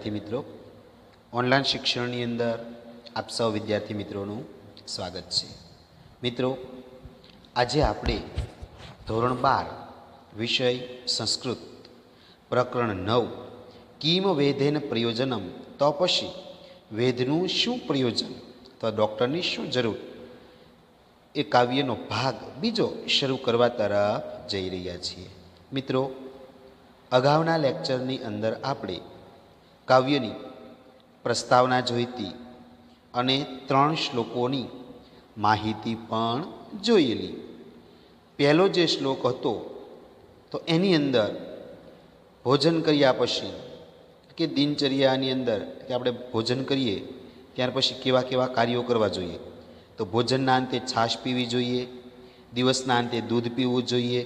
વિદ્યાર્થી મિત્રો, ઓનલાઈન શિક્ષણની અંદર આપ સૌ વિદ્યાર્થી મિત્રોનું સ્વાગત છે. મિત્રો, આજે આપણે ધોરણ 12 વિષય સંસ્કૃત પ્રકરણ 9 કિમ વેદેન પ્રયોજનમ, તો પછી વેદનું શું પ્રયોજન, તો ડૉક્ટરની શું જરૂર, એ કાવ્યનો ભાગ બીજો શરૂ કરવા તરફ જઈ રહ્યા છીએ. મિત્રો, અગાઉના લેક્ચરની અંદર આપણે કાવ્યની પ્રસ્તાવના જોઈતી અને 3 શ્લોકોની માહિતી પણ જોયેલી. પહેલો જે શ્લોક હતો તો એની અંદર ભોજન કર્યા પછી કે દિનચર્યાની અંદર કે આપણે ભોજન કરીએ ત્યાર પછી કેવા કેવા કાર્યો કરવા જોઈએ, તો ભોજનના અંતે છાશ પીવી જોઈએ, દિવસના અંતે દૂધ પીવું જોઈએ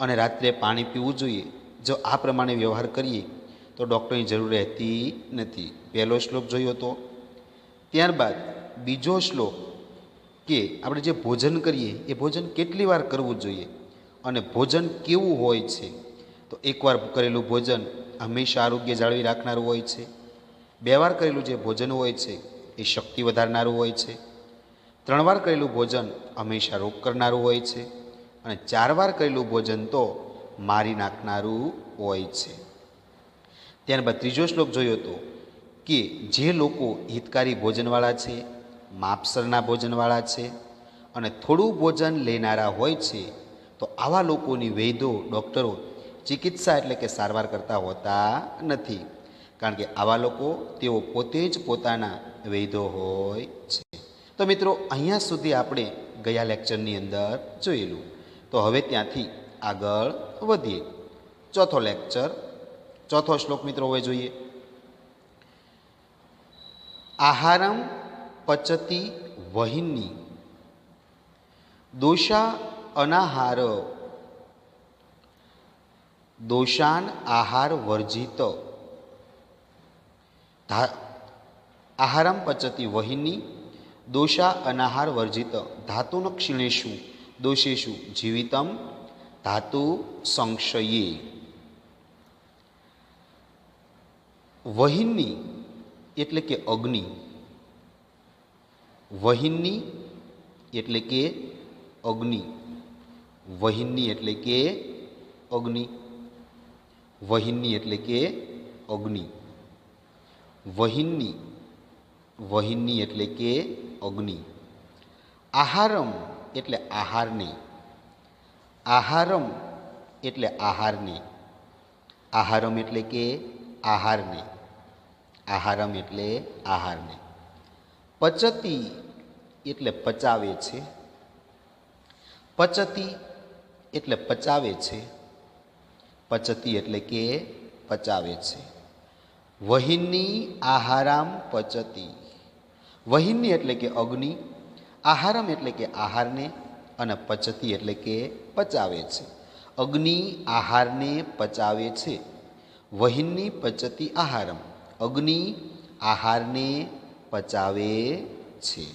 અને રાત્રે પાણી પીવું જોઈએ. જો આ પ્રમાણે વ્યવહાર કરીએ તો ડૉક્ટરની જરૂર રહેતી નથી. પહેલો શ્લોક જોયો હતો. ત્યારબાદ બીજો શ્લોક કે આપણે જે ભોજન કરીએ એ ભોજન કેટલી વાર કરવું જોઈએ અને ભોજન કેવું હોય છે, તો એકવાર કરેલું ભોજન હંમેશા આરોગ્ય જાળવી રાખનારું હોય છે. 2 વાર કરેલું જે ભોજન હોય છે એ શક્તિ વધારનારું હોય છે. 3 વાર કરેલું ભોજન હંમેશા રોગ કરનારું હોય છે અને 4 વાર કરેલું ભોજન તો મારી નાખનારું હોય છે. ત્યારબાદ ત્રીજો શ્લોક જોયો હતો કે જે લોકો હિતકારી ભોજનવાળા છે, માપસરના ભોજનવાળા છે અને થોડું ભોજન લેનારા હોય છે, તો આવા લોકોની વૈદ્યો ડૉક્ટરો ચિકિત્સા એટલે કે સારવાર કરતા હોતા નથી, કારણ કે આવા લોકો તેઓ પોતે જ પોતાના વૈદ્યો હોય છે. તો મિત્રો, અહીંયા સુધી આપણે ગયા લેક્ચરની અંદર જોયેલું. તો હવે ત્યાંથી આગળ વધીએ. ચોથો લેક્ચર, ચોથો શ્લોક મિત્રો હવે જોઈએ. આહારમ પચતિ વહિની દોષા અનાહાર દોષાન આહાર વર્જિત. આહારમ પચતિ વહિની દોષા અનાહાર વર્જિત ધાતુન ક્ષીણેશુ દોષેશુ જીવિતમ ધાતુ સંશયે. વહિની એટલે કે અગ્નિ. વહિની એટલે કે અગ્નિ. વહિની એટલે કે અગ્નિ. વહિની એટલે કે અગ્નિ. વહિની, વહિની એટલે કે અગ્નિ. આહારમ એટલે આહારને. આહારમ એટલે આહારને. આહારમ એટલે કે આહારને. આહારમ એટલે આહારને. પચતિ એટલે પચાવે છે. પચતિ એટલે પચાવે છે. પચતિ એટલે કે પચાવે છે. વહિની આહારામ પચતિ. વહિની એટલે કે અગ્નિ, આહારમ એટલે કે આહારને અને પચતિ એટલે કે પચાવે છે. અગ્નિ આહારને પચાવે છે. વહિની પચતિ આહારમ. અગ્નિ આહારને પચાવે છે.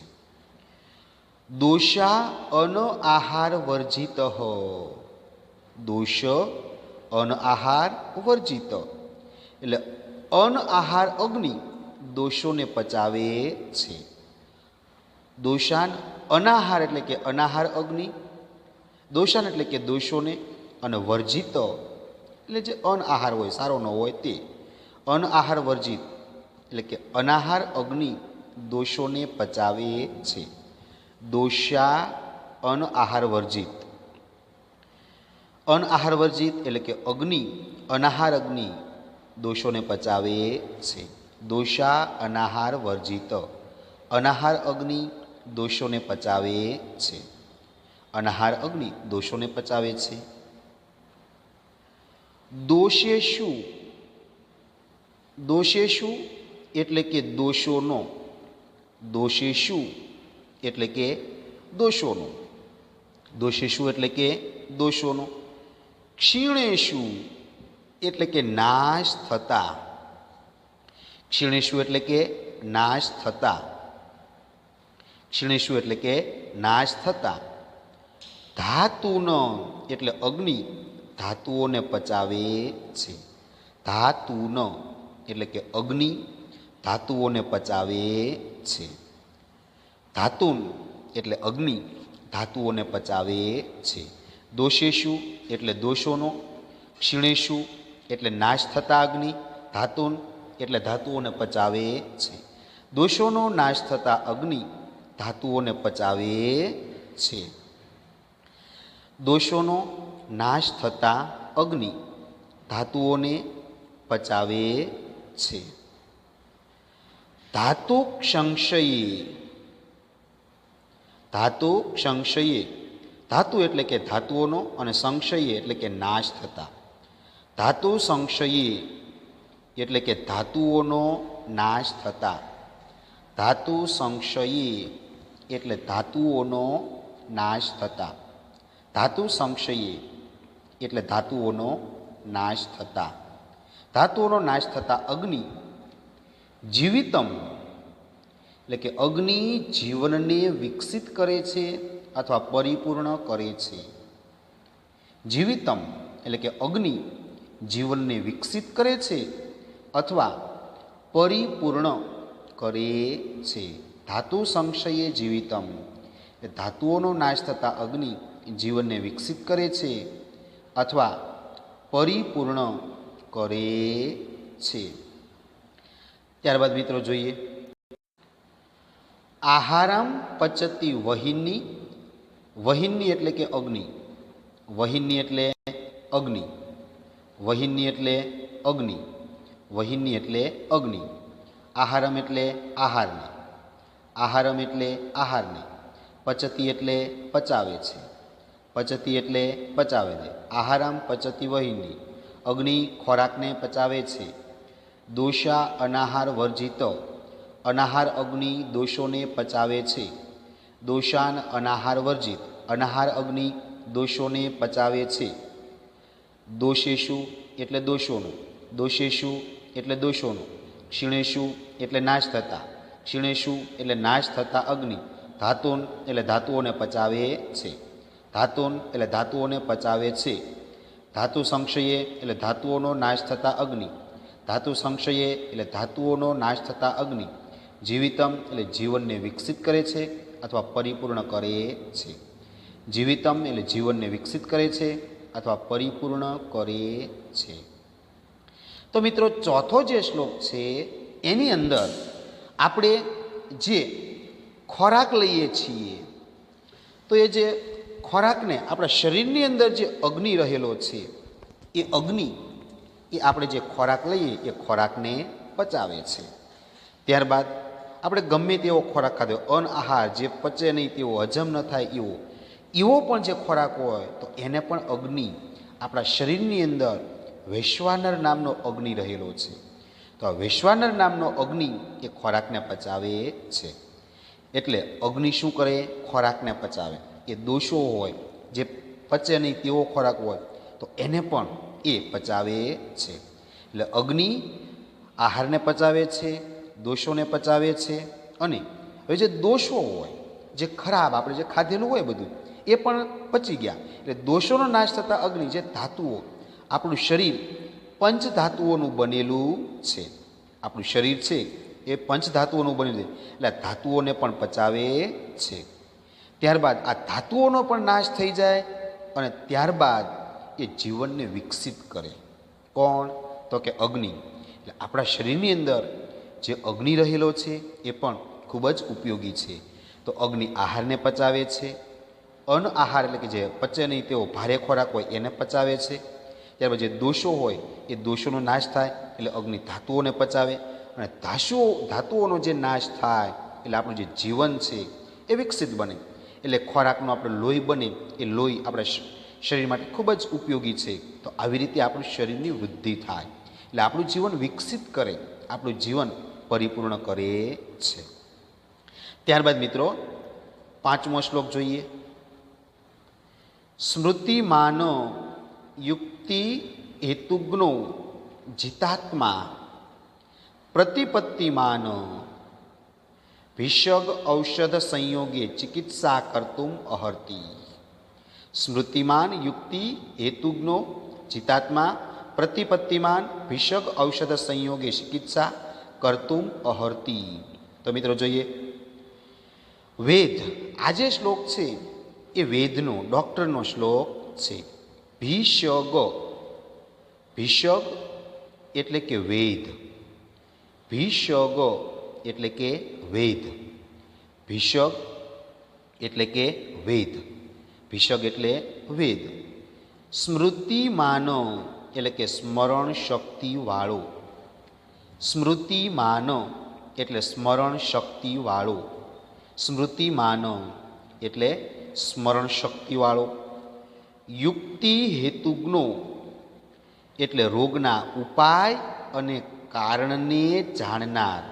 દોષા અન આહાર વર્જિત. દોષ અન આહાર વર્જિત એટલે અન આહાર અગ્નિ દોષોને પચાવે છે. દોષાન અનાહાર એટલે કે અનાહાર અગ્નિ, દોષાન એટલે કે દોષોને, અને વર્જિત એટલે જે અન આહાર હોય, સારો ન હોય તે. અન આહાર વર્જિત એટલે કે અનાહાર અગ્નિ દોષોને પચાવે છે. દોષા અન આહાર વર્જિત. અન આહાર વર્જિત એટલે કે અગ્નિ, અનાહાર અગ્નિ દોષોને પચાવે છે. દોષા અનાહાર વર્જિત. અનાહાર અગ્નિ દોષોને પચાવે છે. અનાહાર અગ્નિ દોષોને પચાવે છે. દોષેશુ. દોષેશુ એટલે કે દોષોનો. દોષેશુ એટલે કે દોષોનો. દોષેશુ એટલે કે દોષોનો. ક્ષીણેશુ એટલે કે નાશ થતા. ક્ષીણેશુ એટલે કે નાશ થતા. ક્ષીણેશુ એટલે કે નાશ થતા. ધાતુન એટલે અગ્નિ ધાતુઓને પચાવે છે. ધાતુન એટલે કે અગ્નિ ધાતુઓને પચાવે છે. ધાતુન એટલે અગ્નિ ધાતુઓને પચાવે છે. દોષેશુ એટલે દોષોનો, ક્ષીણેશુ એટલે નાશ થતા અગ્નિ, ધાતુન એટલે ધાતુઓને પચાવે છે. દોષોનો નાશ થતા અગ્નિ ધાતુઓને પચાવે છે. દોષોનો નાશ થતા અગ્નિ ધાતુઓને પચાવે છે. ધાતુ સંશયે, ધાતુ સંશયે, ધાતુ એટલે કે ધાતુઓનો અને સંશયે એટલે કે નાશ થતા. ધાતુ સંશયે એટલે કે ધાતુઓનો નાશ થતા. ધાતુ સંશયે એટલે ધાતુઓનો નાશ થતા. ધાતુ સંશયે એટલે ધાતુઓનો નાશ થતા. ધાતુઓનો નાશ થતા અગ્નિ જીવિતમ એટલે કે અગ્નિ જીવનને વિકસિત કરે છે અથવા પરિપૂર્ણ કરે છે. જીવિતમ એટલે કે અગ્નિ જીવનને વિકસિત કરે છે અથવા પરિપૂર્ણ કરે છે. ધાતુ સંશયે જીવિતમ એટલે ધાતુઓનો નાશ થતા અગ્નિ જીવનને વિકસિત કરે છે અથવા પરિપૂર્ણ કરે છે. ત્યારબાદ મિત્રો જોઈએ આહારમ પચતી વહિની. વહિની એટલે કે અગ્નિ, વહિની એટલે અગ્નિ, વહિની એટલે અગ્નિ, વહિની એટલે અગ્નિ. આહારમ એટલે આહારને, આહારમ એટલે આહારને. પચતી એટલે પચાવે છે, પચતી એટલે પચાવે છે. આહારમ પચતી વહિની અગ્નિ ખોરાકને પચાવે છે. દોષા અનાહાર વર્જિત, અનાહાર અગ્નિ દોષોને પચાવે છે. દોષાન અનાહાર વર્જિત અનાહાર અગ્નિ દોષોને પચાવે છે. દોષેશુ એટલે દોષોનું, દોષેશુ એટલે દોષોનું. ક્ષીણેશુ એટલે નાશ થતા, ક્ષીણેશુ એટલે નાશ થતા અગ્નિ ધાતુન એટલે ધાતુઓને પચાવે છે. ધાતુન એટલે ધાતુઓને પચાવે છે. ધાતુ સંશયે એટલે ધાતુઓનો નાશ થતા અગ્નિ, ધાતુ સંશયે એટલે ધાતુઓનો નાશ થતા અગ્નિ જીવિતમ એટલે જીવનને વિકસિત કરે છે અથવા પરિપૂર્ણ કરે છે. જીવિતમ એટલે જીવનને વિકસિત કરે છે અથવા પરિપૂર્ણ કરે છે. તો મિત્રો ચોથો જે શ્લોક છે એની અંદર આપણે જે ખોરાક લઈએ છીએ તો એ જે ખોરાકને આપણા શરીરની અંદર જે અગ્નિ રહેલો છે એ અગ્નિ એ આપણે જે ખોરાક લઈએ એ ખોરાકને પચાવે છે. ત્યારબાદ આપણે ગમે તેવો ખોરાક ખાધો, અનઆહાર જે પચે નહીં તેવો, હજમ ન થાય એવો પણ જે ખોરાક હોય તો એને પણ અગ્નિ આપણા શરીરની અંદર વૈશ્વાનર નામનો અગ્નિ રહેલો છે. તો આ વૈશ્વાનર નામનો અગ્નિ એ ખોરાકને પચાવે છે. એટલે અગ્નિ શું કરે? ખોરાકને પચાવે. એ દોષો હોય જે પચે નહીં તેવો ખોરાક હોય તો એને પણ એ પચાવે છે. એટલે અગ્નિ આહારને પચાવે છે, દોષોને પચાવે છે. અને હવે જે દોષો હોય જે ખરાબ આપણે જે ખાધેલું હોય બધું એ પણ પચી ગયા. એટલે દોષોનો નાશ થતા અગ્નિ જે ધાતુઓ, આપણું શરીર પંચ ધાતુઓનું બનેલું છે. આપણું શરીર છે એ પંચ ધાતુઓનું બનેલું છે એટલે ધાતુઓને પણ પચાવે છે. ત્યારબાદ આ ધાતુઓનો પણ નાશ થઈ જાય અને ત્યારબાદ એ જીવનને વિકસિત કરે. કોણ? તો કે અગ્નિ. એટલે આપણા શરીરની અંદર જે અગ્નિ રહેલો છે એ પણ ખૂબ જ ઉપયોગી છે. તો અગ્નિ આહારને પચાવે છે, અનઆહાર એટલે કે જે પચે નહીં તેવો ભારે ખોરાક હોય એને પચાવે છે. ત્યારબાદ જે દોષો હોય એ દોષોનો નાશ થાય એટલે અગ્નિ ધાતુઓને પચાવે અને ધાતુઓનો જે નાશ થાય એટલે આપણું જે જીવન છે એ વિકસિત બને. એટલે ખોરાકનું આપણે લોહી બને એ લોહી આપણા શરીર માટે ખૂબ જ ઉપયોગી છે. તો આવી રીતે આપણું શરીરની વૃદ્ધિ થાય એટલે આપણું જીવન વિકસિત કરે, આપણું જીવન પરિપૂર્ણ કરે છે. ત્યારબાદ મિત્રો પાંચમો શ્લોક જોઈએ. સ્મૃતિમાન યુક્તિ હેતુજ્ઞો જીતાત્મા પ્રતિપત્તિમાન ભિષગ ઔષધ સંયોગે ચિકિત્સા કર્તુમ અહર્તિ. સ્મૃતિમાન યુક્તિ હેતુજ્ઞો જીતાત્મા પ્રતિપત્તિમાન ભિષગ ઔષધ સંયોગે ચિકિત્સા કર્તુમ અહર્તી. તો મિત્રો જોઈએ, વેદ આ જે શ્લોક છે એ વેદનો ડૉક્ટરનો શ્લોક છે. ભિષગ, ભિષગ એટલે કે વેદ, ભિષગ એટલે કે વેદ, ભિષગ એટલે કે વેદ, ભિષગ એટલે વેદ. સ્મૃતિમાન એટલે કે સ્મરણ શક્તિવાળો, સ્મૃતિમાન એટલે સ્મરણ શક્તિવાળો, સ્મૃતિમાન એટલે સ્મરણ શક્તિવાળો. યુક્તિ હેતુજ્ઞો એટલે રોગના ઉપાય અને કારણને જાણનાર.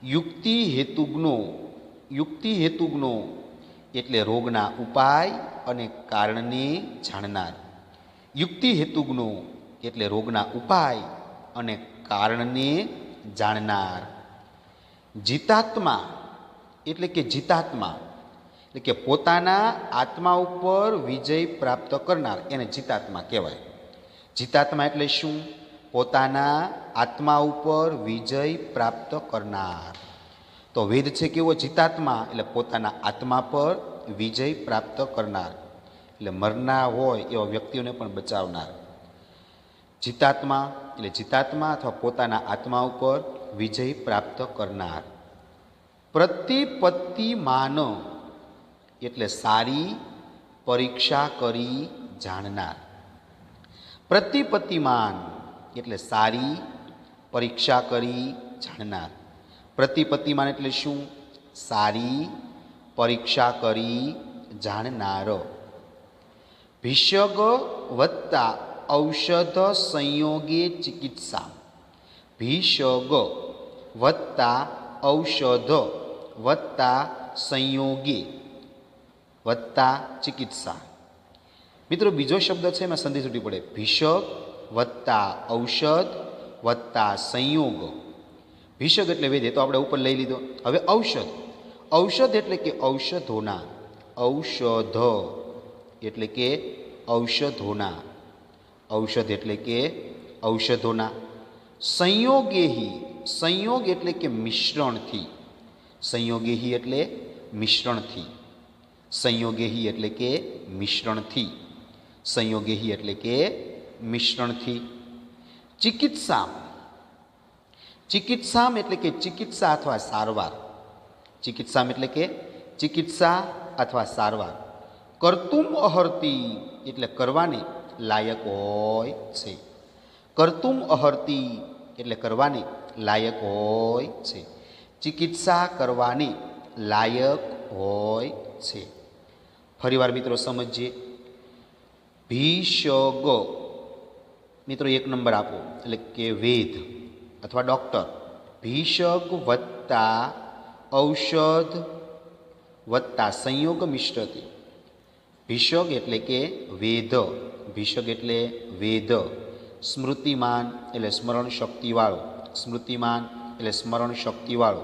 યુક્તિ હેતુજ્ઞો, યુક્તિ હેતુજ્ઞો એટલે રોગના ઉપાય અને કારણને જાણનાર. યુક્તિ હેતુજ્ઞો એટલે રોગના ઉપાય અને કારણને જાણનાર. જીતાત્મા એટલે કે જીતાત્મા એટલે કે પોતાના આત્મા ઉપર વિજય પ્રાપ્ત કરનાર, એને જીતાત્મા કહેવાય. જીતાત્મા એટલે શું? પોતાના આત્મા ઉપર વિજય પ્રાપ્ત કરનાર. તો વેદ છે કેવો? જીતાત્મા એટલે પોતાના આત્મા પર વિજય પ્રાપ્ત કરનાર, એટલે મરનાર હોય એવા વ્યક્તિઓને પણ બચાવનાર. જીતાત્મા એટલે જીતાત્મા અથવા પોતાના આત્મા ઉપર વિજય પ્રાપ્ત કરનાર. પ્રતિપત્તિમાન એટલે સારી પરીક્ષા કરી જાણનાર. પ્રતિપત્તિમાન એટલે સારી પરીક્ષા કરી જાણનાર. પ્રતિપત્તિમાન એટલે શું? સારી પરીક્ષા કરી જાણનાર. ભિષગ વત્તા ઔષધ સંયોગે ચિકિત્સા. ભિષગ વત્તા ઔષધ વત્તા સંયોગે વત્તા ચિકિત્સા. મિત્રો બીજો શબ્દ છે એમાં સંધિ છૂટી પડે. ભિષગ વત્તા ઔષધ વત્તા સંયોગ. ભિષગ એટલે વેદ, એ તો આપણે ઉપર લઈ લીધો. હવે ઔષધ, ઔષધ એટલે કે ઔષધોના, ઔષધ એટલે કે ઔષધોના, ઔષધ એટલે કે ઔષધોના. સંયોગેહી, સંયોગ એટલે કે મિશ્રણથી, સંયોગેહી એટલે મિશ્રણથી, સંયોગેહી એટલે કે મિશ્રણથી, સંયોગેહી એટલે કે મિશ્રણથી. ચિકિત્સા, ચિકિત્સામ એટલે કે ચિકિત્સા અથવા સારવાર, ચિકિત્સામ એટલે કે ચિકિત્સા અથવા સારવાર. કર્તુમ અહર્તી એટલે કરવાની લાયક હોય છે. કર્તુમ અહર્તી એટલે કરવાની લાયક હોય છે. ચિકિત્સા કરવાની લાયક હોય છે. ફરીવાર મિત્રો સમજીએ. ભિષગ મિત્રો એક નંબર આપો, એટલે કે વેદ અથવા ડૉક્ટર. ભિષગ વત્તા ઔષધ વત્તા સંયોગ મિશ્રતી. ભિષગ એટલે કે વેદ, ભિષગ એટલે વેદ. સ્મૃતિમાન એટલે સ્મરણ શક્તિવાળો, સ્મૃતિમાન એટલે સ્મરણ શક્તિવાળો.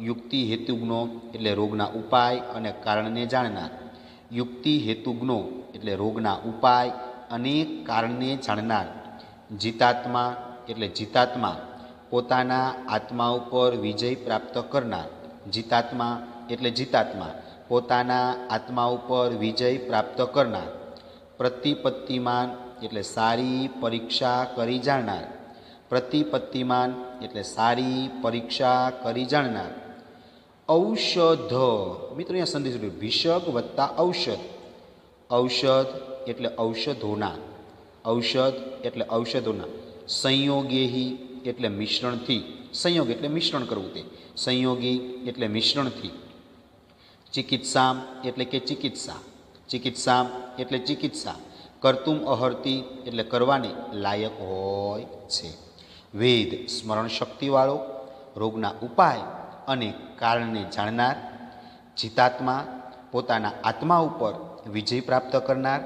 યુક્તિ હેતુજ્ઞો એટલે રોગના ઉપાય અને કારણને જાણનાર. યુક્તિ હેતુજ્ઞો એટલે રોગના ઉપાય અને કારણને જાણનાર. જીતાત્મા એટલે જીતાત્મા, પોતાના આત્મા ઉપર વિજય પ્રાપ્ત કરનાર. જીતાત્મા એટલે જીતાત્મા, પોતાના આત્મા ઉપર વિજય પ્રાપ્ત કરનાર. પ્રતિપત્તિમાન એટલે સારી પરીક્ષા કરી જાણનાર. પ્રતિપત્તિમાન એટલે સારી પરીક્ષા કરી જાણનાર. ઔષધ મિત્રો અહીંયા સંધિ જોડ્યું. ભિષગ વત્તા ઔષધ. ઔષધ એટલે ઔષધોના, ઔષધ એટલે ઔષધોના. સંયોગેહી એટલે મિશ્રણથી, સંયોગ એટલે મિશ્રણ કરવું તે, સંયોગી એટલે મિશ્રણથી. ચિકિત્સામ એટલે કે ચિકિત્સા, ચિકિત્સામ એટલે ચિકિત્સા. કર્તુમ અહર્તી એટલે કરવાની લાયક હોય છે. વેદ સ્મરણ શક્તિવાળો, રોગના ઉપાય અને કારણને જાણનાર. જીતાત્મા પોતાના આત્મા ઉપર વિજય પ્રાપ્ત કરનાર.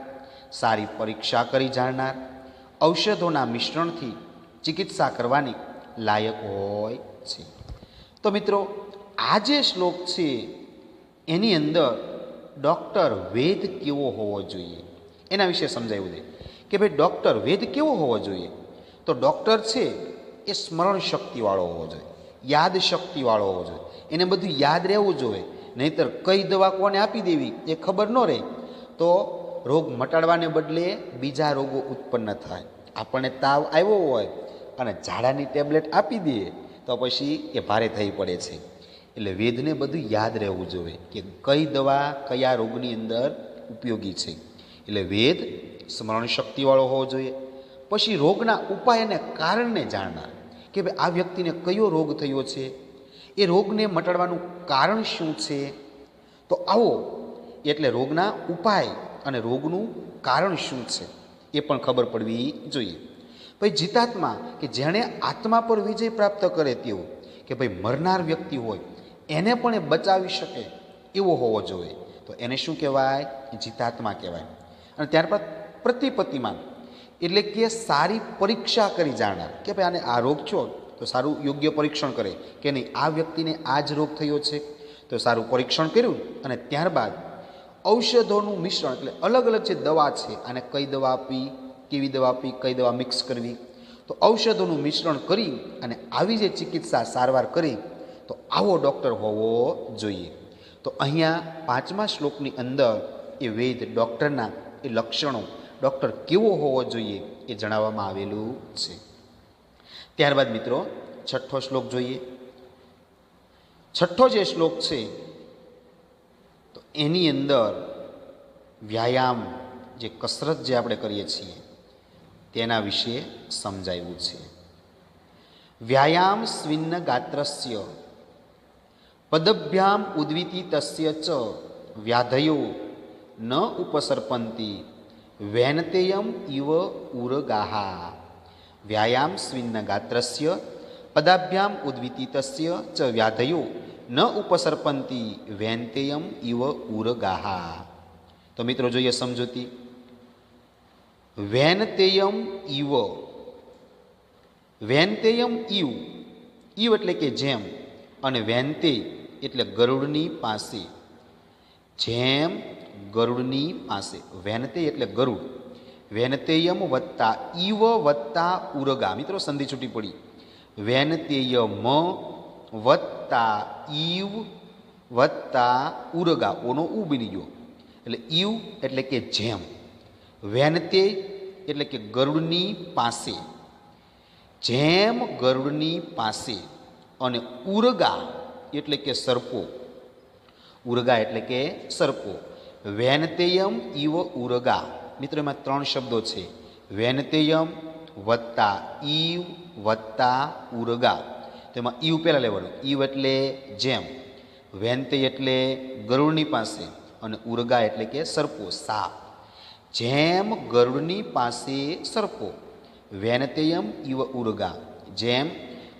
સારી પરીક્ષા કરી જાણનાર. ઔષધોના મિશ્રણથી ચિકિત્સા કરવાની લાયક હોય છે. તો મિત્રો આ જે શ્લોક છે એની અંદર ડૉક્ટર વેદ કેવો હોવો જોઈએ એના વિશે સમજાવ્યું છે કે ભાઈ ડૉક્ટર વેદ કેવો હોવો જોઈએ? તો ડૉક્ટર છે એ સ્મરણ શક્તિવાળો હોવો જોઈએ, યાદ શક્તિવાળો હોવો જોઈએ, એને બધું યાદ રહેવું જોઈએ. નહીંતર કઈ દવા કોને આપી દેવી એ ખબર ન રહે તો રોગ મટાડવાને બદલે બીજા રોગો ઉત્પન્ન થાય. આપણને તાવ આવ્યો હોય અને ઝાડાની ટેબ્લેટ આપી દઈએ તો પછી એ ભારે થઈ પડે છે. એટલે વેદને બધું યાદ રહેવું જોઈએ કે કઈ દવા કયા રોગની અંદર ઉપયોગી છે. એટલે વેદ સ્મરણ શક્તિવાળો હોવો જોઈએ. પછી રોગના ઉપાય અને કારણને જાણનાર કે ભાઈ આ વ્યક્તિને કયો રોગ થયો છે, એ રોગને મટાડવાનું કારણ શું છે. તો આવો એટલે રોગના ઉપાય અને રોગનું કારણ શું છે એ પણ ખબર પડવી જોઈએ. ભાઈ જીતાત્મા કે જેણે આત્મા પર વિજય પ્રાપ્ત કરે તેવો કે ભાઈ મરનાર વ્યક્તિ હોય એને પણ એ બચાવી શકે એવો હોવો જોઈએ. તો એને શું કહેવાય? જીતાત્મા કહેવાય. અને ત્યારબાદ પ્રતિપત્તિમાન એટલે કે સારી પરીક્ષા કરી જાણનાર કે ભાઈ આને આ રોગ છો તો સારું યોગ્ય પરીક્ષણ કરે કે નહીં, આ વ્યક્તિને આ જ રોગ થયો છે તો સારું પરીક્ષણ કર્યું અને ત્યારબાદ ઔષધોનું મિશ્રણ એટલે અલગ અલગ જે દવા છે આને કઈ દવા આપવી, કેવી દવા આપવી, કઈ દવા મિક્સ કરવી, તો ઔષધોનું મિશ્રણ કરી અને આવી જે ચિકિત્સા સારવાર કરી તો આવો ડૉક્ટર હોવો જોઈએ. તો અહીંયા 5મા શ્લોકની અંદર એ વેદ ડૉક્ટરના એ લક્ષણો, ડૉક્ટર કેવો હોવો જોઈએ એ જણાવવામાં આવેલું છે. ત્યારબાદ મિત્રો 6થો શ્લોક જોઈએ. 6થો જે શ્લોક છે તો એની અંદર વ્યાયામ જે કસરત જે આપણે કરીએ છીએ તેના વિશે સમજાવ્યું છે. વ્યાયામ સ્વિન્ન ગાત્રસ્ય પદભ્યામ ઉદ્વિતી તસ્ય ચ વ્યાધયો ન ઉપસર્પંતી વૈનતેયમ ઇવ ઉરગાહા. વ્યાયામ સ્વિન્ન ગાત્રસ્ય પદાભ્યામ ઉદ્વિતી તસ્ય ચ વ્યાધયો ન ઉપસર્પંતી વૈનતેયમ ઇવ ઉરગાહા. તો મિત્રો જોઈએ સમજૂતી. વૈનતેયમ ઇવ, વૈનતેયમ ઇવ, ઇવ એટલે કે જેમ, અને વૈનતે એટલે ગરુડની પાસે, જેમ ગરુડની પાસે. વૈનતે એટલે ગરુડ. વૈનતેયમ વત્તા ઇવ વત્તા ઉરગા. મિત્રો સંધિ છૂટી પડી. વૈનતેયમ વત્તા ઇવ વત્તા ઉરગા, ઓનો ઉ બની ગયો એટલે ઇવ એટલે કે જેમ, વૈનતે એટલે કે ગરુડની પાસે, જેમ ગરુડની પાસે, અને ઉરગા એટલે કે સર્પો. ઉરગા એટલે કે સર્પો. વૈનતેયમ ઇવ ઉરગા. મિત્રો એમાં 3 શબ્દો છે. વૈનતેયમ વત્તા ઇવ વત્તા ઉરગા. તો એમાં ઇવ પહેલાં લેવાનું. ઇવ એટલે જેમ, વૈનતે એટલે ગરુડની પાસે, અને ઉરગા એટલે કે સર્પો, સાપ. જેમ ગરુડની પાસે સર્પો. વૈનતેયમ ઇવ ઉરગા. જેમ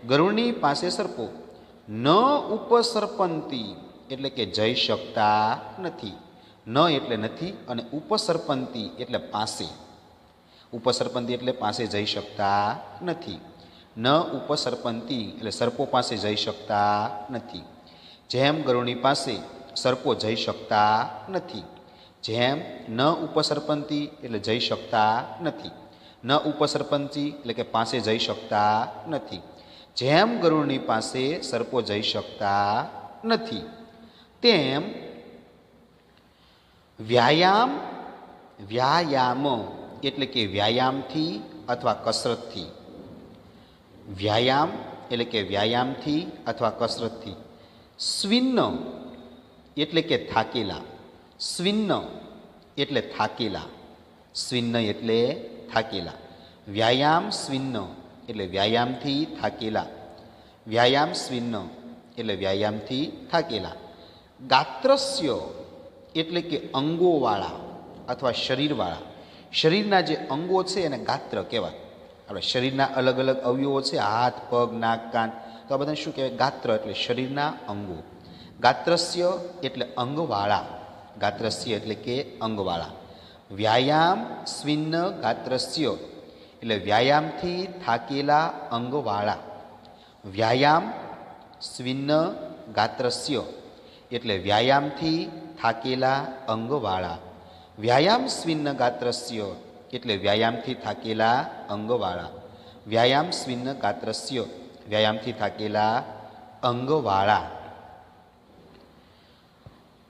ગરુડની પાસે સર્પો. ન ઉપસર્પંતી એટલે કે જઈ શકતા નથી. ન એટલે નથી અને ઉપસર્પંતી એટલે પાસે. ઉપસર્પંતી એટલે પાસે જઈ શકતા નથી. ન ઉપસર્પંતી એટલે સર્પો પાસે જઈ શકતા નથી. જેમ ગરુડની પાસે સર્પો જઈ શકતા નથી. જેમ ન ઉપસર્પંતી એટલે જઈ શકતા નથી. ન ઉપસર્પંતી એટલે કે પાસે જઈ શકતા નથી. જેમ ગરુડની પાસે સર્પો જઈ શકતા નથી તેમ વ્યાયામ, વ્યાયામ એટલે કે વ્યાયામથી અથવા કસરતથી. વ્યાયામ એટલે કે વ્યાયામથી અથવા કસરતથી. સ્વિન્ન એટલે કે થાકેલા. સ્વિન્ન એટલે થાકેલા. સ્વિન્ન એટલે થાકેલા. વ્યાયામ સ્વિન્ન એટલે વ્યાયામથી થાકેલા. વ્યાયામ સ્વિન્ન એટલે વ્યાયામથી થાકેલા. ગાત્રસ્ય એટલે કે અંગોવાળા અથવા શરીરવાળા. શરીરના જે અંગો છે એને ગાત્ર કહેવાય. આપણે શરીરના અલગ અલગ અવયવો છે, હાથ, પગ, નાક, કાન, તો આ બધાને શું કહેવાય? ગાત્ર એટલે શરીરના અંગો. ગાત્રસ્ય એટલે અંગવાળા. ગાત્રસ્ય એટલે કે અંગવાળા. વ્યાયામ સ્વિન્ન ગાત્રસ્ય એટલે વ્યાયામથી થાકેલા અંગવાળા. વ્યાયામ સ્વિન્ન ગાત્રસ્ય એટલે વ્યાયામથી થાકેલા અંગવાળા. વ્યાયામ સ્વિન્ન ગાત્રસ્ય એટલે વ્યાયામથી થાકેલા અંગવાળા. વ્યાયામ સ્વિન્ન ગાત્રસ્ય, વ્યાયામથી થાકેલા અંગવાળા.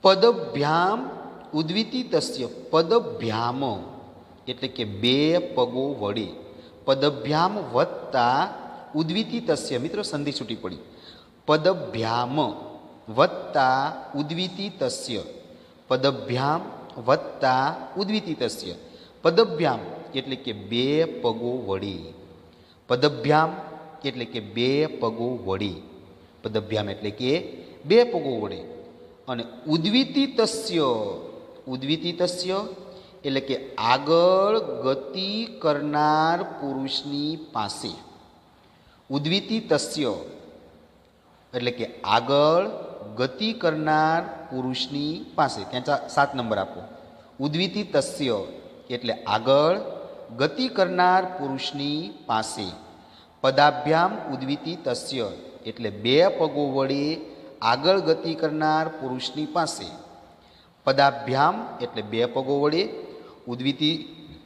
પદભ્યામ ઉદ્વિતી તસ્ય, પદભ્યામ એટલે કે બે પગો વડે. પદભ્યામ વત્તા ઉદ્વિતી તસ્ય, મિત્રો સંધિ છૂટી પડી. પદભ્યામ વત્તા ઉદ્વિતી તસ્ય, પદભ્યામ વત્તા ઉદ્વિતી તસ્ય. પદભ્યામ એટલે કે બે પગો વડે. પદભ્યામ એટલે કે બે પગો વડે. પદભ્યામ એટલે કે બે પગો વડે. અને ઉદ્વિતી તસ્ય, ઉદ્વિતી તસ્ય એટલે કે આગળ ગતિ કરનાર પુરુષની પાસે. ઉદ્વિતી તસ્ય એટલે કે આગળ ગતિ કરનાર પુરુષની પાસે. ત્યાં 7 નંબર આપો. ઉદ્વિતી તસ્ય એટલે આગળ ગતિ કરનાર પુરુષની પાસે. પદાભ્યામ ઉદ્વિતી તસ્ય એટલે બે પગો વડે આગળ ગતિ કરનાર પુરુષની પાસે. પદાભ્યામ એટલે બે પગો વડે, ઉદ્વિતી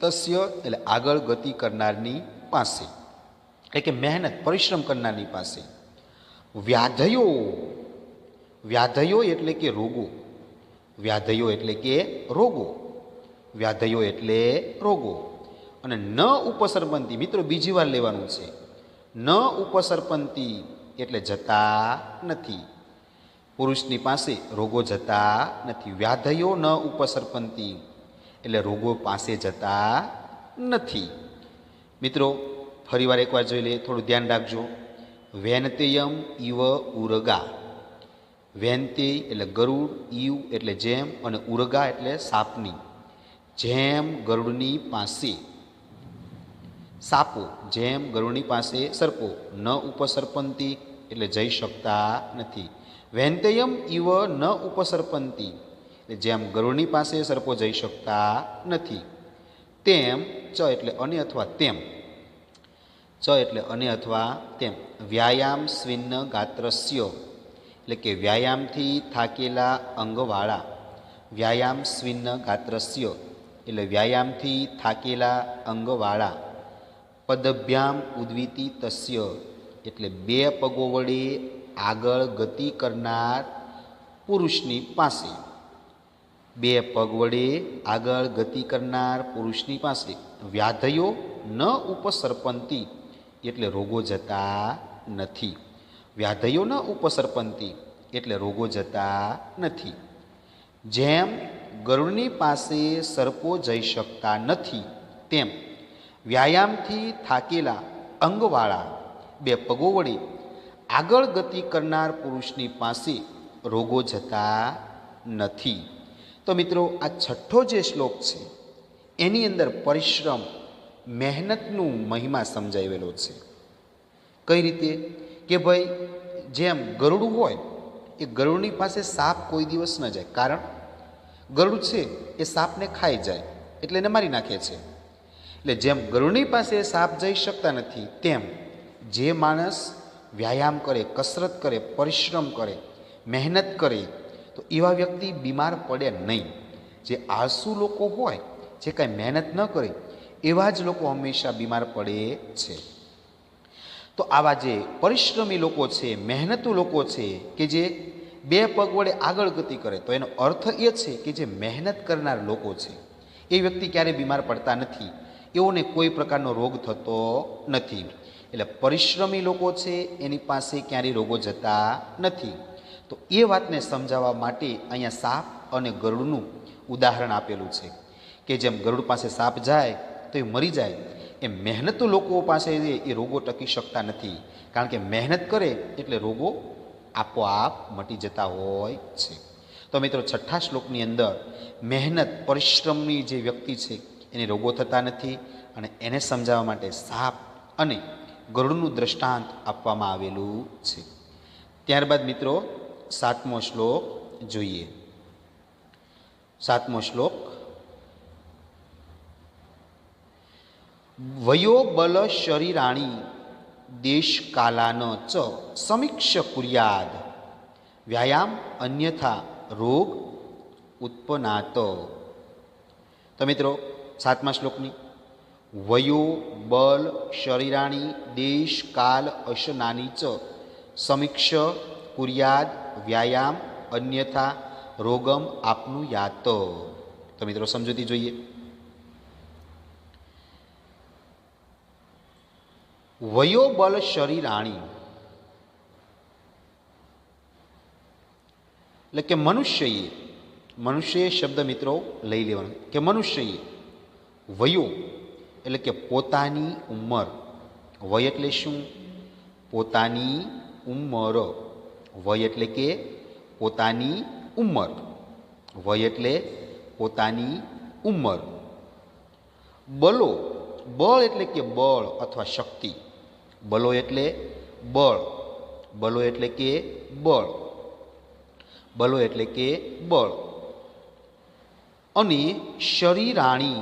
તસ્ય એટલે આગળ ગતિ કરનારની પાસે, એટલે કે મહેનત પરિશ્રમ કરનારની પાસે. વ્યાધયો, વ્યાધયો એટલે કે રોગો. વ્યાધયો એટલે કે રોગો. વ્યાધયો એટલે રોગો. અને ન ઉપસર્પંતી, મિત્રો બીજી વાર લેવાનું છે. ન ઉપસર્પંતી એટલે જતા નથી. પુરુષની પાસે રોગો જતા નથી. વ્યાધયો ન ઉપસર્પંતી એટલે રોગો પાસે જતા નથી. મિત્રો ફરીવાર એકવાર જોઈ લઈએ, થોડું ધ્યાન રાખજો. વેનતેયમ ઇવ ઉરગા. વેનતે એટલે ગરુડ, ઈવ એટલે જેમ, અને ઉરગા એટલે સાપની જેમ ગરુડની પાસે સાપો, જેમ ગરુડની પાસે સર્પો. ન ઉપસર્પંતી એટલે જઈ શકતા નથી. વેંતયમ ઇવ ન ઉપસર્પંતી એટલે જેમ ગરુડની પાસે સર્પો જઈ શકતા નથી. તેમ ચ એટલે અને અથવા તેમ. ચ એટલે અને અથવા તેમ. વ્યાયામ સ્વિન્ન ગાત્રસ્ય એટલે કે વ્યાયામથી થાકેલા અંગવાળા. વ્યાયામ સ્વિન્ન ગાત્રસ્ય એટલે વ્યાયામથી થાકેલા અંગવાળા. પદભ્યામ ઉદ્વિતી તસ્ય એટલે બે પગો વડે આગળ ગતિ કરનાર પુરુષની પાસે. બે પગ વડે આગળ ગતિ કરનાર પુરુષની પાસે. વ્યાધયો ન ઉપસર્પંતી એટલે રોગો જતા નથી. વ્યાધયો ન ઉપસર્પંતી એટલે રોગો જતા નથી. જેમ ગરુડની પાસે સર્પો જઈ શકતા નથી, તેમ વ્યાયામથી થાકેલા અંગવાળા બે પગો વડે આગળ ગતિ કરનાર પુરુષની પાસે રોગો જતા નથી. તો મિત્રો, આ છઠ્ઠો જે શ્લોક છે એની અંદર પરિશ્રમ, મહેનતનું મહિમા સમજાવેલો છે. કઈ રીતે? કે ભાઈ જેમ ગરુડું હોય એ ગરુડની પાસે સાપ કોઈ દિવસ ન જાય, કારણ ગરુડ છે એ સાપને ખાઈ જાય એટલે એને મારી નાખે છે. એટલે જેમ ગરુડની પાસે સાપ જઈ શકતા નથી, તેમ જે માણસ વ્યાયામ કરે, કસરત કરે, પરિશ્રમ કરે, મહેનત કરે, તો એવા વ્યક્તિ બીમાર પડે નહીં. જે આળસુ લોકો હોય, જે કાંઈ મહેનત ન કરે, એવા જ લોકો હંમેશા બીમાર પડે છે. તો આવા જે પરિશ્રમી લોકો છે, મહેનતુ લોકો છે, કે જે બે પગ વડે આગળ ગતિ કરે, તો એનો અર્થ એ છે કે જે મહેનત કરનાર લોકો છે એ વ્યક્તિ ક્યારેય બીમાર પડતા નથી, એઓને કોઈ પ્રકારનો રોગ થતો નથી. એટલે પરિશ્રમી લોકો છે એની પાસે ક્યારેય રોગો જતા નથી. તો એ વાતને સમજાવવા માટે અહીંયા સાપ અને ગરુડનું ઉદાહરણ આપેલું છે કે જેમ ગરુડ પાસે સાપ જાય તો એ મરી જાય, એ મહેનતુ લોકો પાસે એ રોગો ટકી શકતા નથી, કારણ કે મહેનત કરે એટલે રોગો આપોઆપ મટી જતા હોય છે. તો મિત્રો, છઠ્ઠા શ્લોકની અંદર મહેનત પરિશ્રમની જે વ્યક્તિ છે એને રોગો થતા નથી, અને એને સમજાવવા માટે સાપ અને ગરુડનું દ્રષ્ટાંત આપવામાં આવેલું છે. ત્યારબાદ મિત્રો 7મો શ્લોક જોઈએ. 7મો શ્લોક. વયો બલ શરીરાણી દેશ કાલાન ચ સમીક્ષ કુર્યાદ વ્યાયામ અન્યથા રોગ ઉત્પન્નાત. તો મિત્રો 7મા શ્લોકની વયો બલ શરીરાણી દેશ કાલ અશનાની ચ સમીક્ષ કુર્યાદ વ્યાયામ અન્યથા રોગમ આપનું યાત. તો મિત્રો સમજૂતી જોઈએ. વયો બલ શરીરાણી એટલે કે મનુષ્યએ શબ્દ મિત્રો લઈ લેવાનો કે મનુષ્યએ વયો એટલે કે પોતાની ઉંમર. વય એટલે શું? પોતાની ઉંમર. વય એટલે કે પોતાની ઉંમર. વય એટલે પોતાની ઉંમર. બલો, બળ એટલે કે બળ અથવા શક્તિ. બલો એટલે બળ. બલો એટલે કે બળ. બલો એટલે કે બળ. અને શરીરાણી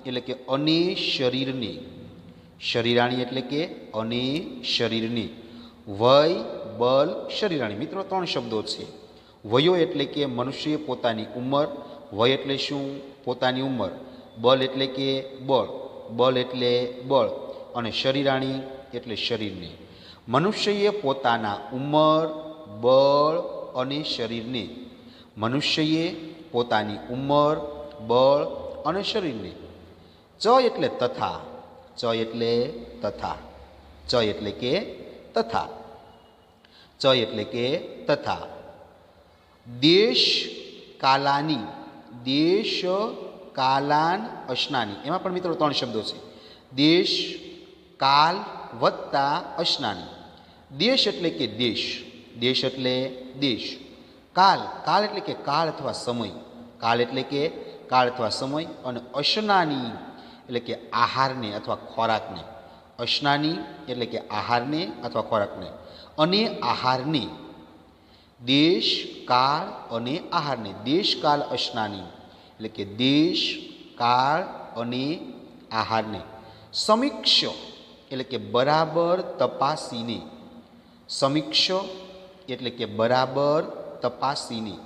એટલે કે અને શરીરને. શરીરાણી એટલે કે અને શરીરને. વય બલ શરીરાણી. મિત્રો 3 શબ્દો છે. વયો એટલે કે મનુષ્ય પોતાની ઉંમર. વય એટલે શું? પોતાની ઉંમર. બલ એટલે કે બળ. બલ એટલે બળ. અને શરીરાણી એટલે શરીરને. મનુષ્યએ પોતાના ઉંમર, બળ અને શરીરને. મનુષ્યએ પોતાની ઉંમર, બળ અને શરીરને. ચ એટલે તથા. ચ એટલે તથા. ચ એટલે કે તથા. ચ એટલે કે તથા. દેશ કાલાની. દેશ કાલાન અશનાની. એમાં પણ મિત્રો 3 શબ્દો છે. દેશ કાલ વત્તા અશનાની. દેશ એટલે કે દેશ. દેશ એટલે દેશ. કાલ, કાલ એટલે કે કાળ અથવા સમય. કાળ એટલે કે કાળ અથવા સમય. અને અશનાની એટલે કે આહારને અથવા ખોરાકને. અશનાની એટલે કે આહારને અથવા ખોરાકને. અને આહારને. દેશ કાળ અને આહારને. દેશ કાળ અશનાની એટલે કે દેશ કાળ અને આહારને. સમીક્ષ એટલે કે બરાબર તપાસીને. સમીક્ષ એટલે કે બરાબર તપાસીને.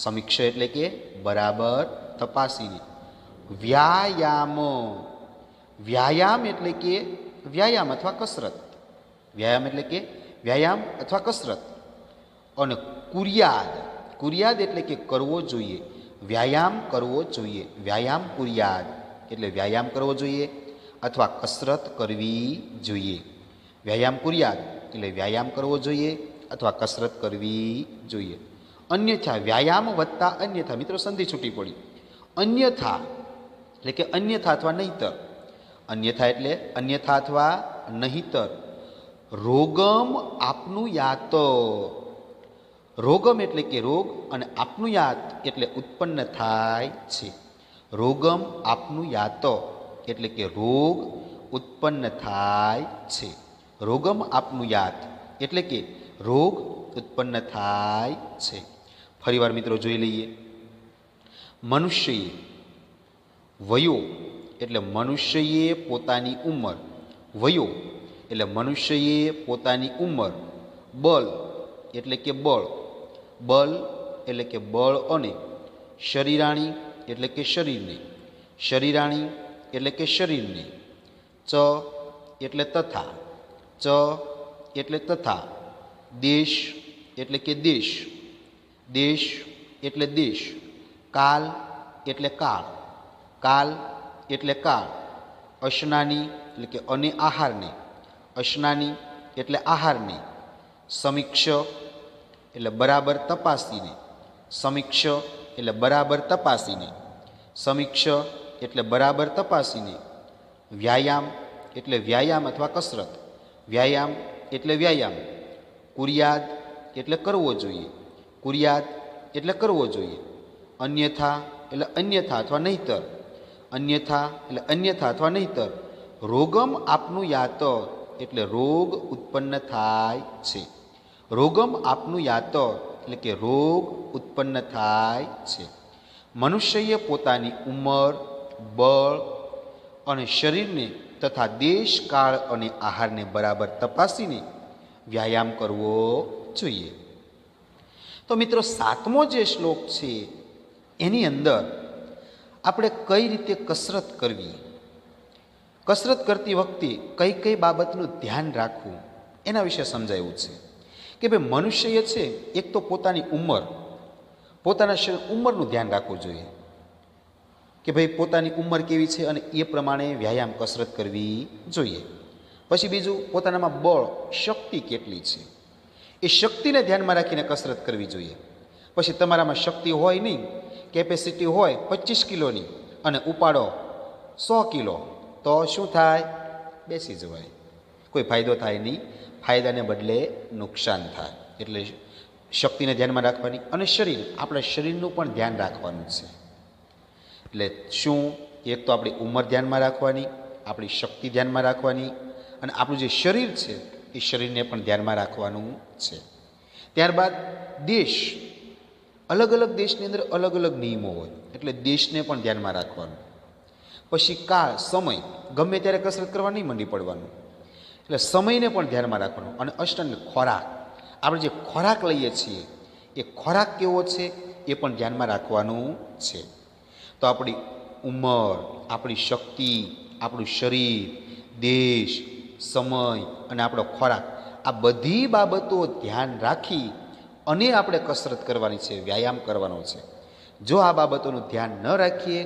સમીક્ષ એટલે કે બરાબર તપાસીને. વ્યાયામ. વ્યાયામ એટલે કે વ્યાયામ અથવા કસરત. વ્યાયામ એટલે કે વ્યાયામ અથવા કસરત. અને કુર્યાદ. કુર્યાદ એટલે કે કરવો જોઈએ. વ્યાયામ કરવો જોઈએ. વ્યાયામ કુર્યાદ એટલે વ્યાયામ કરવો જોઈએ અથવા કસરત કરવી જોઈએ. વ્યાયામ કુર્યાદ એટલે વ્યાયામ કરવો જોઈએ અથવા કસરત કરવી જોઈએ. અન્યથા, વ્યાયામ વત્તા અન્યથા. મિત્રો સંધિ છૂટી પડી. અન્યથા એટલે કે અન્યથા અથવા નહીતર. અન્યથા એટલે અન્યથા અથવા નહીતર. રોગમ આપનું યાત. રોગમ એટલે કે રોગ અને આપનું યાત એટલે ઉત્પન્ન થાય છે. રોગમ આપનું યાત એટલે કે રોગ ઉત્પન્ન થાય છે. રોગમ આપનું યાત એટલે કે રોગ ઉત્પન્ન થાય છે. ફરીવાર મિત્રો જોઈ લઈએ. મનુષ્યએ. વયો એટલે મનુષ્યએ પોતાની ઉંમર. વયો એટલે મનુષ્યએ પોતાની ઉંમર. બલ એટલે કે બળ. બલ એટલે કે બળ અને શરીરાણી એટલે કે શરીરને. શરીરાણી એટલે કે શરીરને. ચ એટલે તથા. ચ એટલે તથા. દેશ એટલે કે દેશ. દેશ એટલે દેશ. કાલ એટલે કાળ. કાલ એટલે કાળ. અશનાની એટલે કે અને આહારને. અશનાની એટલે આહારને. સમીક્ષ એટલે બરાબર તપાસીને. સમીક્ષ એટલે બરાબર તપાસીને. સમીક્ષ એટલે બરાબર તપાસીને. વ્યાયામ એટલે વ્યાયામ અથવા કસરત. વ્યાયામ એટલે વ્યાયામ. કુર્યાદ એટલે કરવો જોઈએ. કુર્યાદ એટલે કરવો જોઈએ. અન્યથા એટલે અન્યથા અથવા નહીતર. અન્યથા એટલે અન્યથા અથવા નહીતર. રોગમ આપનું યાત એટલે રોગ ઉત્પન્ન થાય છે. રોગમ આપનું યાત એટલે કે રોગ ઉત્પન્ન થાય છે. મનુષ્યએ પોતાની ઉંમર, બળ અને શરીરને તથા દેશ કાળ અને આહારને બરાબર તપાસીને વ્યાયામ કરવો જોઈએ. તો મિત્રો 7મો જે શ્લોક છે એની અંદર આપણે કઈ રીતે કસરત કરવી, કસરત કરતી વખતે કઈ કઈ બાબતનું ધ્યાન રાખવું એના વિશે સમજાયું છે કે ભાઈ મનુષ્યએ છે એક તો પોતાની પોતાના ઉંમરનું ધ્યાન રાખવું જોઈએ કે ભાઈ પોતાની ઉંમર કેવી છે અને એ પ્રમાણે વ્યાયામ કસરત કરવી જોઈએ. પછી બીજું, પોતાનામાં બળ શક્તિ કેટલી છે એ શક્તિને ધ્યાનમાં રાખીને કસરત કરવી જોઈએ. પછી તમારામાં શક્તિ હોય નહીં, કેપેસિટી હોય 25 કિલોની અને ઉપાડો 100 કિલો, તો શું થાય? બેસી જવાય, કોઈ ફાયદો થાય નહીં, ફાયદાને બદલે નુકસાન થાય. એટલે શક્તિને ધ્યાનમાં રાખવાની અને આપણા શરીરનું પણ ધ્યાન રાખવાનું છે. એટલે શું? એક તો આપણી ઉંમર ધ્યાનમાં રાખવાની, આપણી શક્તિ ધ્યાનમાં રાખવાની અને આપણું જે શરીર છે એ શરીરને પણ ધ્યાનમાં રાખવાનું છે. ત્યારબાદ દેશ, અલગ અલગ દેશની અંદર અલગ અલગ નિયમો હોય એટલે દેશને પણ ધ્યાનમાં રાખવાનું. પછી કાળ, સમય, ગમે ત્યારે કસરત કરવા નહીં મંડી પડવાનું, એટલે સમયને પણ ધ્યાનમાં રાખવાનું. અને અષ્ટાંગ, ખોરાક, આપણે જે ખોરાક લઈએ છીએ એ ખોરાક કેવો છે એ પણ ધ્યાનમાં રાખવાનું છે. તો આપણી ઉંમર, આપણી શક્તિ, આપણું શરીર, દેશ, સમય અને આપણો ખોરાક, આ બધી બાબતો ધ્યાન રાખી અને આપણે કસરત કરવાની છે, વ્યાયામ કરવાનો છે. જો આ બાબતોનું ધ્યાન ન રાખીએ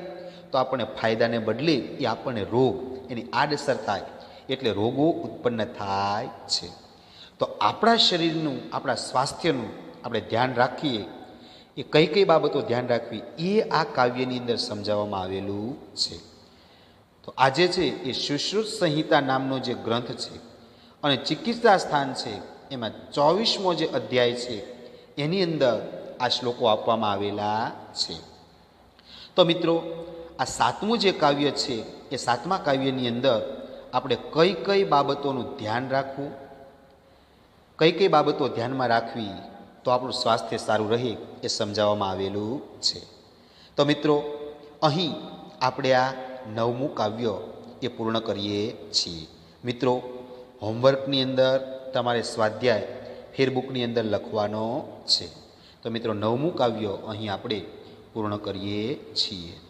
તો આપણને ફાયદાને બદલે એ આપણને રોગ, એની આડઅસર થાય, એટલે રોગો ઉત્પન્ન થાય છે. તો આપણા શરીરનું, આપણા સ્વાસ્થ્યનું આપણે ધ્યાન રાખીએ, એ કઈ કઈ બાબતો ધ્યાન રાખવી એ આ કાવ્યની અંદર સમજાવવામાં આવેલું છે. તો આજે છે એ સુશ્રુત સંહિતા નામનો જે ગ્રંથ છે અને ચિકિત્સા સ્થાન છે એમાં 24મો જે અધ્યાય છે એની અંદર આ શ્લોકો આપવામાં આવેલા છે. તો મિત્રો, આ 7મું જે કાવ્ય છે એ 7મા કાવ્યની અંદર આપણે કઈ કઈ બાબતોનું ધ્યાન રાખવું, કઈ કઈ બાબતો ધ્યાનમાં રાખવી તો આપણું સ્વાસ્થ્ય સારું રહે એ સમજાવવામાં આવેલું છે. તો મિત્રો, અહીં આપણે આ 9મું કાવ્ય એ પૂર્ણ કરીએ છીએ. મિત્રો, હોમવર્કની અંદર તમારે સ્વાધ્યાય ફેરબુકની અંદર લખવાનો છે. તો મિત્રો, 9મું કાવ્ય અહીં આપણે પૂર્ણ કરીએ છીએ.